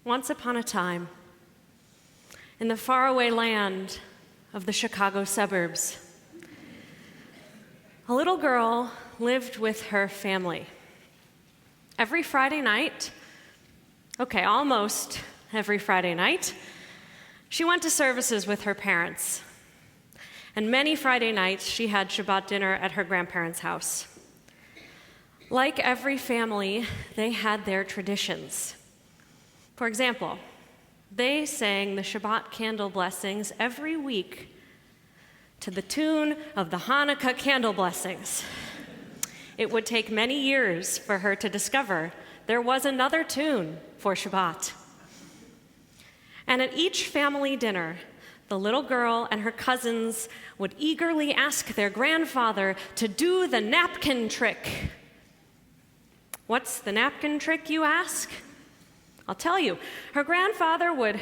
Once upon a time, in the faraway land of the Chicago suburbs, a little girl lived with her family. Every Friday night, almost every Friday night, she went to services with her parents. And many Friday nights, she had Shabbat dinner at her grandparents' house. Like every family, they had their traditions. For example, they sang the Shabbat candle blessings every week to the tune of the Hanukkah candle blessings. It would take many years for her to discover there was another tune for Shabbat. And at each family dinner, the little girl and her cousins would eagerly ask their grandfather to do the napkin trick. What's the napkin trick, you ask? I'll tell you. Her grandfather would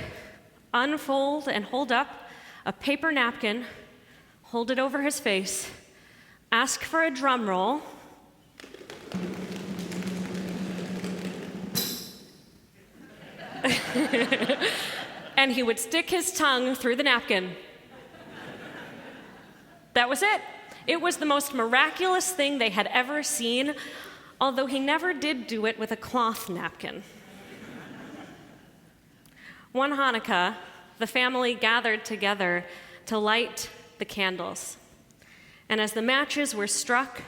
unfold and hold up a paper napkin, hold it over his face, ask for a drum roll, and he would stick his tongue through the napkin. That was it. It was the most miraculous thing they had ever seen, although he never did do it with a cloth napkin. One Hanukkah, the family gathered together to light the candles. And as the matches were struck,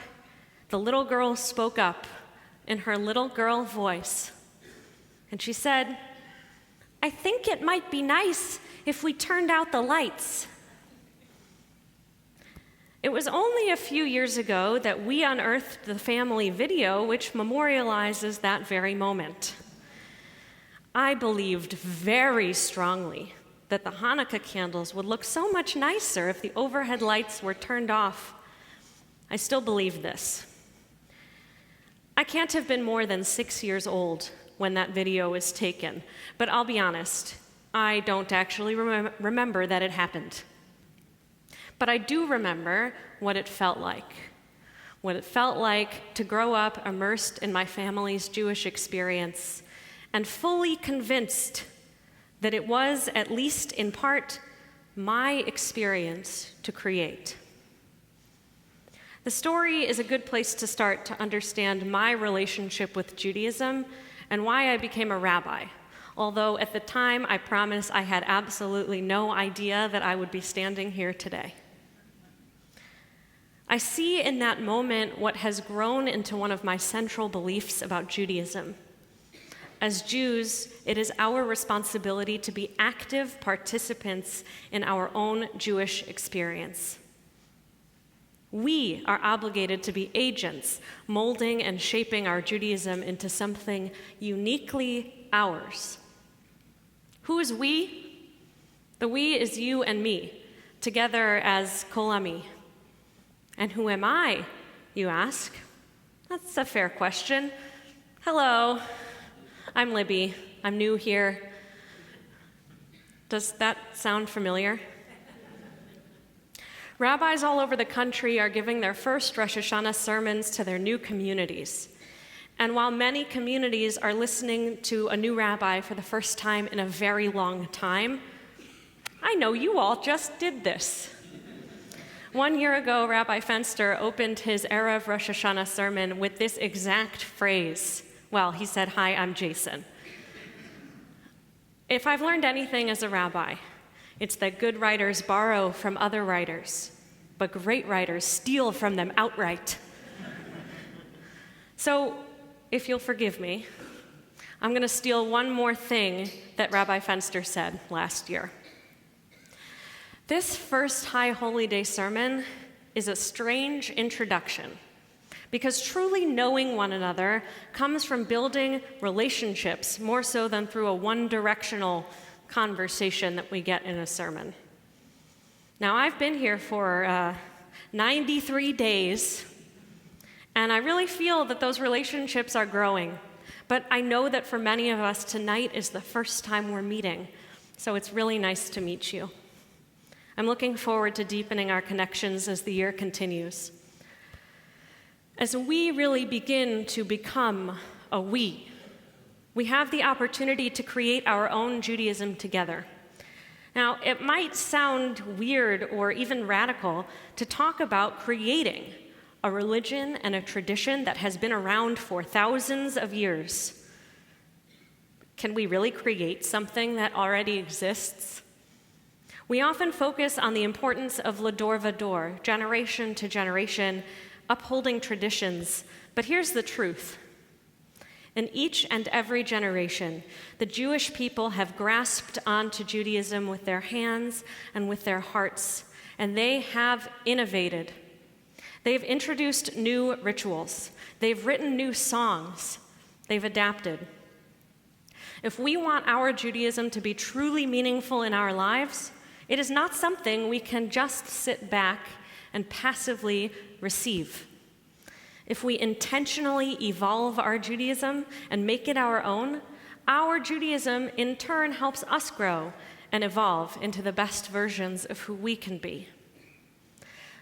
the little girl spoke up in her little girl voice. And she said, "I think it might be nice if we turned out the lights." It was only a few years ago that we unearthed the family video which memorializes that very moment. I believed very strongly that the Hanukkah candles would look so much nicer if the overhead lights were turned off. I still believe this. I can't have been more than 6 years old when that video was taken, but I'll be honest, I don't actually remember that it happened. But I do remember what it felt like to grow up immersed in my family's Jewish experience and fully convinced that it was, at least in part, my experience to create. The story is a good place to start to understand my relationship with Judaism and why I became a rabbi, although at the time I promise I had absolutely no idea that I would be standing here today. I see in that moment what has grown into one of my central beliefs about Judaism. As Jews, it is our responsibility to be active participants in our own Jewish experience. We are obligated to be agents, molding and shaping our Judaism into something uniquely ours. Who is we? The we is you and me, together as Kol Ami. And who am I, you ask? That's a fair question. Hello, I'm Libby. I'm new here. Does that sound familiar? Rabbis all over the country are giving their first Rosh Hashanah sermons to their new communities. And while many communities are listening to a new rabbi for the first time in a very long time, I know you all just did this. 1 year ago, Rabbi Fenster opened his Erev Rosh Hashanah sermon with this exact phrase. Well, he said, "Hi, I'm Jason." If I've learned anything as a rabbi, it's that good writers borrow from other writers, but great writers steal from them outright. So, if you'll forgive me, I'm going to steal one more thing that Rabbi Fenster said last year. This first High Holy Day sermon is a strange introduction, because truly knowing one another comes from building relationships more so than through a one-directional conversation that we get in a sermon. Now, I've been here for 93 days, and I really feel that those relationships are growing. But I know that for many of us, tonight is the first time we're meeting, so it's really nice to meet you. I'm looking forward to deepening our connections as the year continues. As we really begin to become a we, We have the opportunity to create our own Judaism together. Now, it might sound weird or even radical to talk about creating a religion and a tradition that has been around for thousands of years. Can we really create something that already exists? We often focus on the importance of l'dor v'dor, generation to generation, upholding traditions. But here's the truth. In each and every generation, the Jewish people have grasped onto Judaism with their hands and with their hearts, and they have innovated. They've introduced new rituals. They've written new songs. They've adapted. If we want our Judaism to be truly meaningful in our lives, it is not something we can just sit back and passively receive. If we intentionally evolve our Judaism and make it our Judaism in turn helps us grow and evolve into the best versions of who we can be.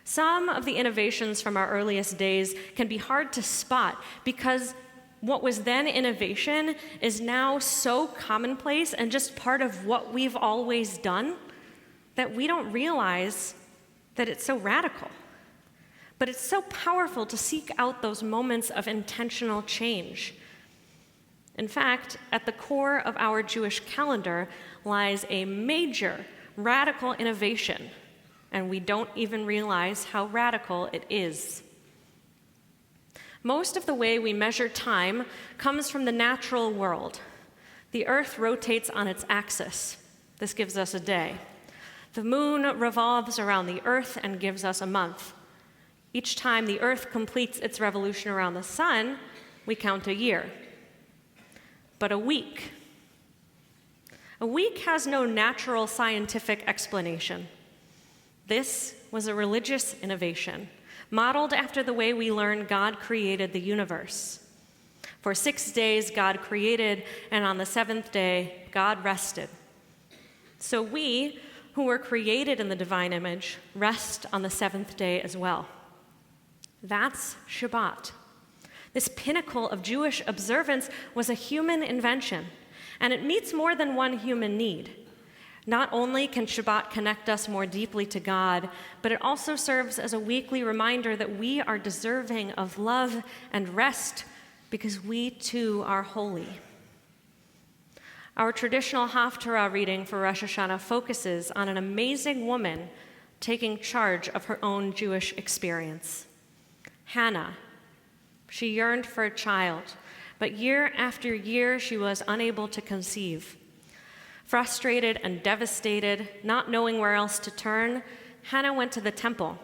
Some of the innovations from our earliest days can be hard to spot because what was then innovation is now so commonplace and just part of what we've always done that we don't realize that it's so radical. But it's so powerful to seek out those moments of intentional change. In fact, at the core of our Jewish calendar lies a major radical innovation, and we don't even realize how radical it is. Most of the way we measure time comes from the natural world. The earth rotates on its axis. This gives us a day. The moon revolves around the earth and gives us a month. Each time the earth completes its revolution around the sun, we count a year. But a week has no natural scientific explanation. This was a religious innovation, modeled after the way we learn God created the universe. For 6 days God created, and on the seventh day God rested. So we, who were created in the divine image, rest on the seventh day as well. That's Shabbat. This pinnacle of Jewish observance was a human invention, and it meets more than one human need. Not only can Shabbat connect us more deeply to God, but it also serves as a weekly reminder that we are deserving of love and rest because we too are holy. Our traditional Haftarah reading for Rosh Hashanah focuses on an amazing woman taking charge of her own Jewish experience. Hannah. She yearned for a child, but year after year she was unable to conceive. Frustrated and devastated, not knowing where else to turn, Hannah went to the temple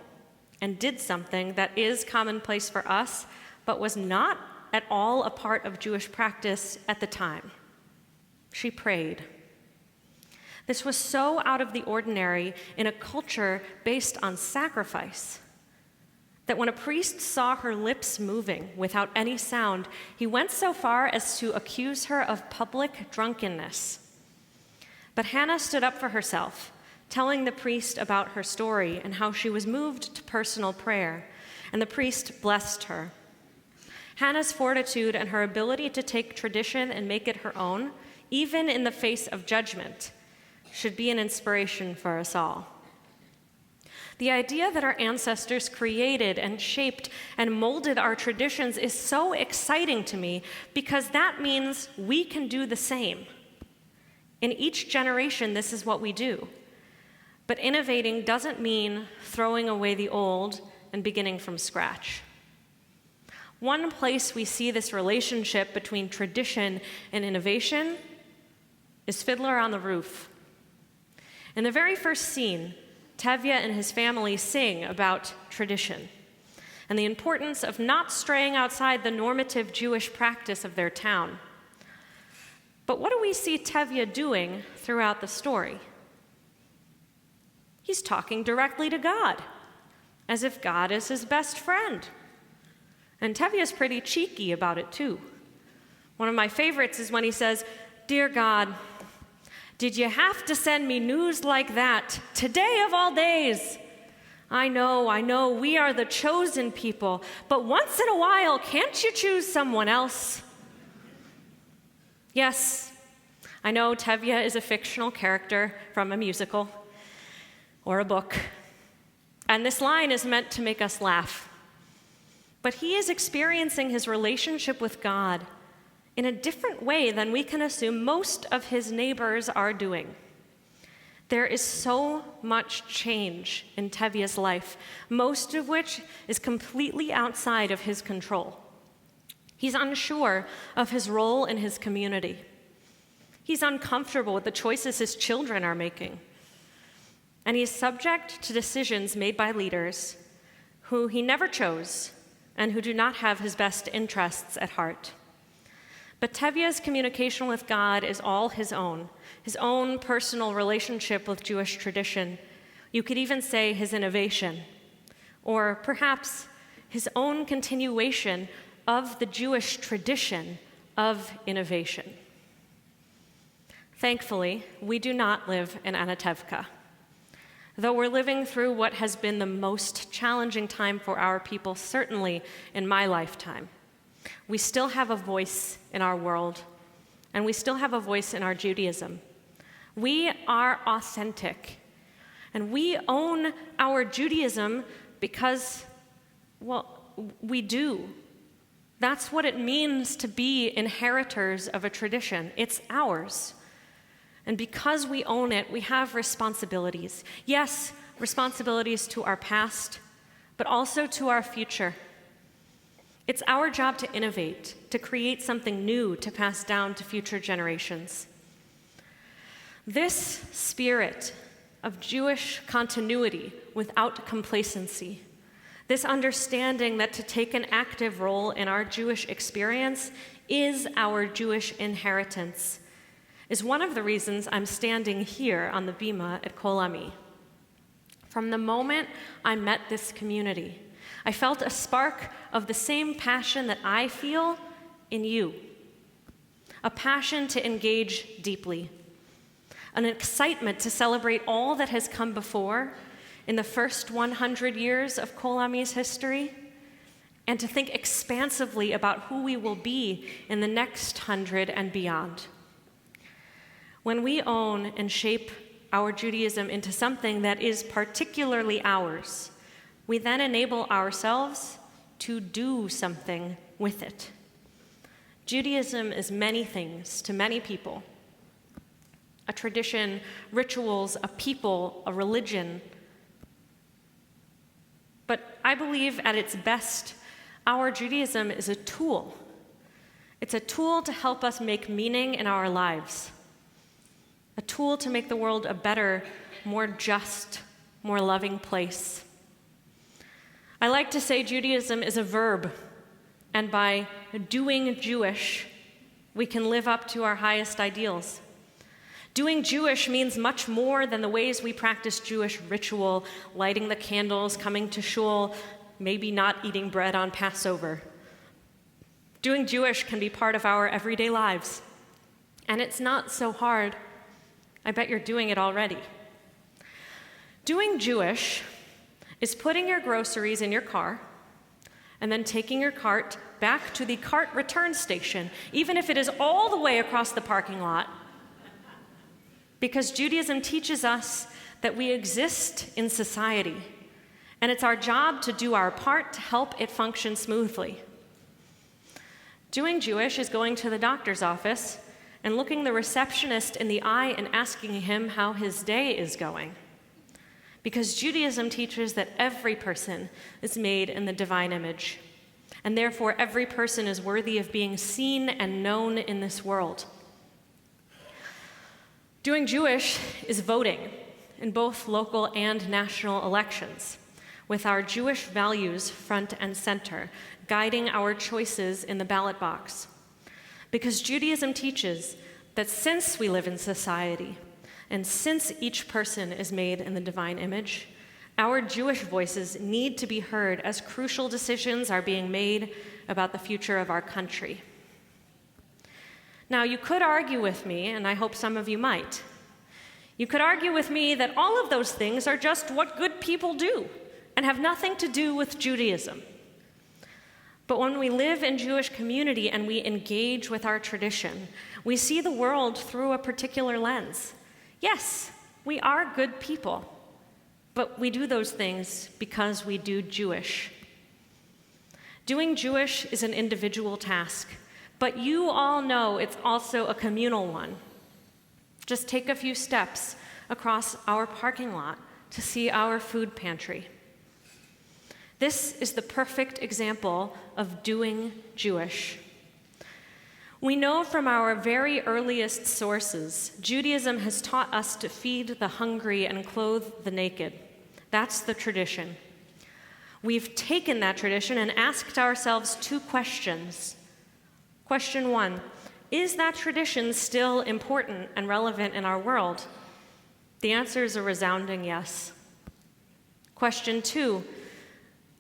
and did something that is commonplace for us, but was not at all a part of Jewish practice at the time. She prayed. This was so out of the ordinary in a culture based on sacrifice that when a priest saw her lips moving without any sound, he went so far as to accuse her of public drunkenness. But Hannah stood up for herself, telling the priest about her story and how she was moved to personal prayer, and the priest blessed her. Hannah's fortitude and her ability to take tradition and make it her own, even in the face of judgment, should be an inspiration for us all. The idea that our ancestors created and shaped and molded our traditions is so exciting to me because that means we can do the same. In each generation, this is what we do. But innovating doesn't mean throwing away the old and beginning from scratch. One place we see this relationship between tradition and innovation is Fiddler on the Roof. In the very first scene, Tevye and his family sing about tradition and the importance of not straying outside the normative Jewish practice of their town. But what do we see Tevye doing throughout the story? He's talking directly to God, as if God is his best friend. And Tevye's pretty cheeky about it too. One of my favorites is when he says, "Dear God, did you have to send me news like that today of all days? I know, we are the chosen people, but once in a while, can't you choose someone else?" Yes, I know Tevye is a fictional character from a musical or a book, and this line is meant to make us laugh. But he is experiencing his relationship with God in a different way than we can assume most of his neighbors are doing. There is so much change in Tevye's life, most of which is completely outside of his control. He's unsure of his role in his community. He's uncomfortable with the choices his children are making. And he's subject to decisions made by leaders who he never chose and who do not have his best interests at heart. But Tevye's communication with God is all his own personal relationship with Jewish tradition. You could even say his innovation, or perhaps his own continuation of the Jewish tradition of innovation. Thankfully, we do not live in Anatevka. Though we're living through what has been the most challenging time for our people, certainly in my lifetime, we still have a voice in our world, and we still have a voice in our Judaism. We are authentic, and we own our Judaism because, well, we do. That's what it means to be inheritors of a tradition. It's ours. And because we own it, we have responsibilities. Yes, responsibilities to our past, but also to our future. It's our job to innovate, to create something new to pass down to future generations. This spirit of Jewish continuity without complacency, this understanding that to take an active role in our Jewish experience is our Jewish inheritance, is one of the reasons I'm standing here on the bima at Kol Ami. From the moment I met this community, I felt a spark of the same passion that I feel in you, a passion to engage deeply, an excitement to celebrate all that has come before in the first 100 years of Kol Ami's history, and to think expansively about who we will be in the next 100 and beyond. When we own and shape our Judaism into something that is particularly ours, we then enable ourselves to do something with it. Judaism is many things to many people: a tradition, rituals, a people, a religion. But I believe at its best, our Judaism is a tool. It's a tool to help us make meaning in our lives, a tool to make the world a better, more just, more loving place. I like to say Judaism is a verb, and by doing Jewish, we can live up to our highest ideals. Doing Jewish means much more than the ways we practice Jewish ritual, lighting the candles, coming to shul, maybe not eating bread on Passover. Doing Jewish can be part of our everyday lives, and it's not so hard. I bet you're doing it already. Doing Jewish is putting your groceries in your car and then taking your cart back to the cart return station, even if it is all the way across the parking lot, because Judaism teaches us that we exist in society, and it's our job to do our part to help it function smoothly. Doing Jewish is going to the doctor's office and looking the receptionist in the eye and asking him how his day is going. Because Judaism teaches that every person is made in the divine image, and therefore every person is worthy of being seen and known in this world. Doing Jewish is voting in both local and national elections, with our Jewish values front and center, guiding our choices in the ballot box. Because Judaism teaches that since we live in society, and since each person is made in the divine image, our Jewish voices need to be heard as crucial decisions are being made about the future of our country. Now, you could argue with me, and I hope some of you might. You could argue with me that all of those things are just what good people do and have nothing to do with Judaism. But when we live in Jewish community and we engage with our tradition, we see the world through a particular lens. Yes, we are good people, but we do those things because we do Jewish. Doing Jewish is an individual task, but you all know it's also a communal one. Just take a few steps across our parking lot to see our food pantry. This is the perfect example of doing Jewish. We know from our very earliest sources, Judaism has taught us to feed the hungry and clothe the naked. That's the tradition. We've taken that tradition and asked ourselves two questions. Question one, is that tradition still important and relevant in our world? The answer is a resounding yes. Question two,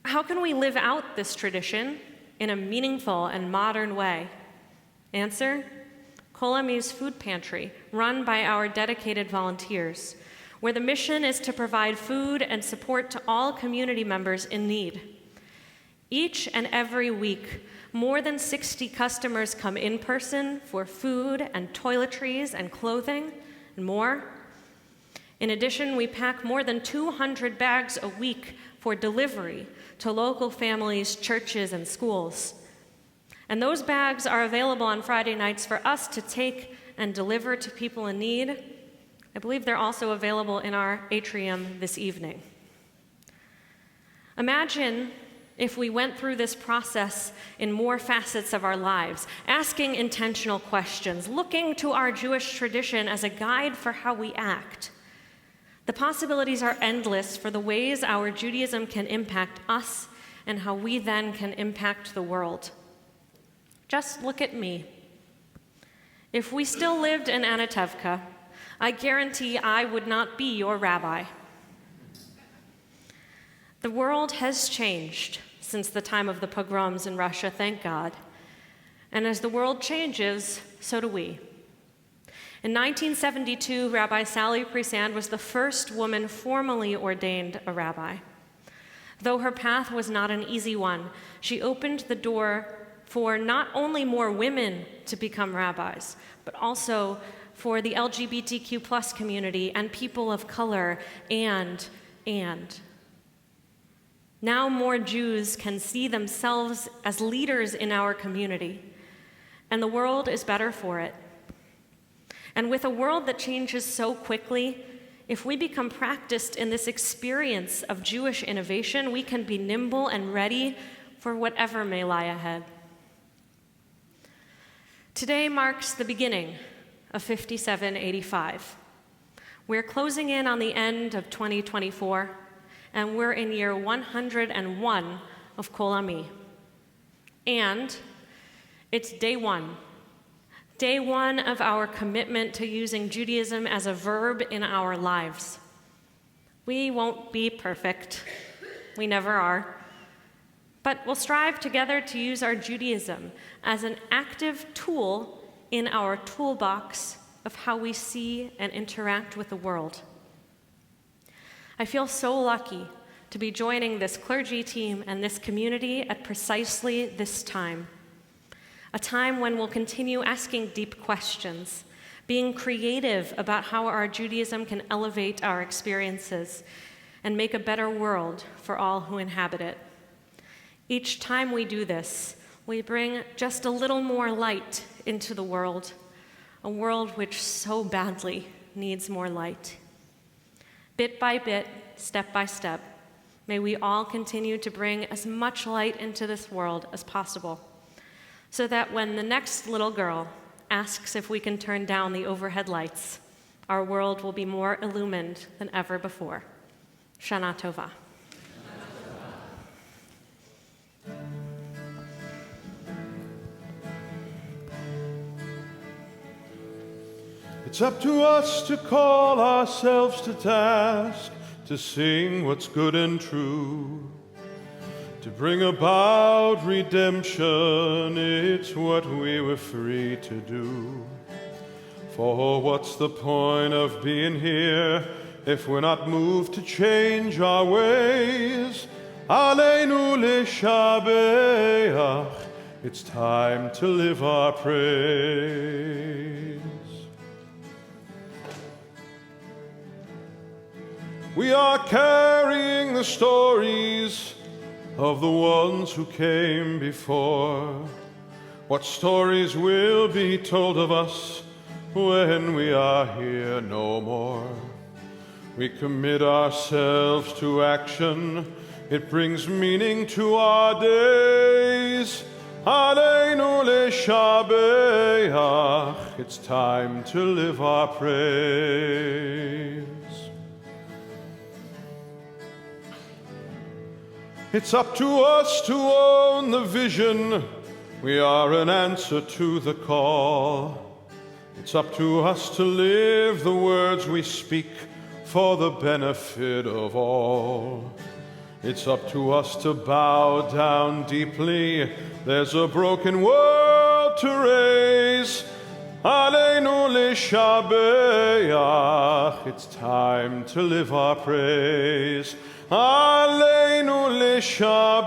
how can we live out this tradition in a meaningful and modern way? Answer, Kol Ami's food pantry, run by our dedicated volunteers, where the mission is to provide food and support to all community members in need. Each and every week, more than 60 customers come in person for food and toiletries and clothing and more. In addition, we pack more than 200 bags a week for delivery to local families, churches, and schools. And those bags are available on Friday nights for us to take and deliver to people in need. I believe they're also available in our atrium this evening. Imagine if we went through this process in more facets of our lives, asking intentional questions, looking to our Jewish tradition as a guide for how we act. The possibilities are endless for the ways our Judaism can impact us and how we then can impact the world. Just look at me. If we still lived in Anatevka, I guarantee I would not be your rabbi. The world has changed since the time of the pogroms in Russia, thank God. And as the world changes, so do we. In 1972, Rabbi Sally Priesand was the first woman formally ordained a rabbi. Though her path was not an easy one, she opened the door for not only more women to become rabbis, but also for the LGBTQ plus community and people of color and. Now more Jews can see themselves as leaders in our community, and the world is better for it. And with a world that changes so quickly, if we become practiced in this experience of Jewish innovation, we can be nimble and ready for whatever may lie ahead. Today marks the beginning of 5785. We're closing in on the end of 2024, and we're in year 101 of Kol Ami. And it's day one of our commitment to using Judaism as a verb in our lives. We won't be perfect. We never are. But we'll strive together to use our Judaism as an active tool in our toolbox of how we see and interact with the world. I feel so lucky to be joining this clergy team and this community at precisely this time. A time when we'll continue asking deep questions, being creative about how our Judaism can elevate our experiences and make a better world for all who inhabit it. Each time we do this, we bring just a little more light into the world, a world which so badly needs more light. Bit by bit, step by step, may we all continue to bring as much light into this world as possible, so that when the next little girl asks if we can turn down the overhead lights, our world will be more illumined than ever before. Shana Tova. It's up to us to call ourselves to task, to sing what's good and true, to bring about redemption. It's what we were free to do. For what's the point of being here if we're not moved to change our ways? Aleinu L'shabei'ach. It's time to live our praise. We are carrying the stories of the ones who came before. What stories will be told of us when we are here no more? We commit ourselves to action. It brings meaning to our days. Aleinu L'shabei'ach. It's time to live our praise. It's up to us to own the vision. We are an answer to the call. It's up to us to live the words we speak for the benefit of all. It's up to us to bow down deeply. There's a broken world to raise. Aleinu L'shabei'ach. It's time to live our praise. Aleinu L'shabei'ach.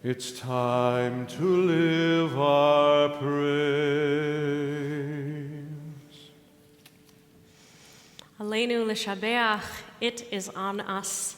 It's time to live our praise. Aleinu L'shabei'ach. It is on us.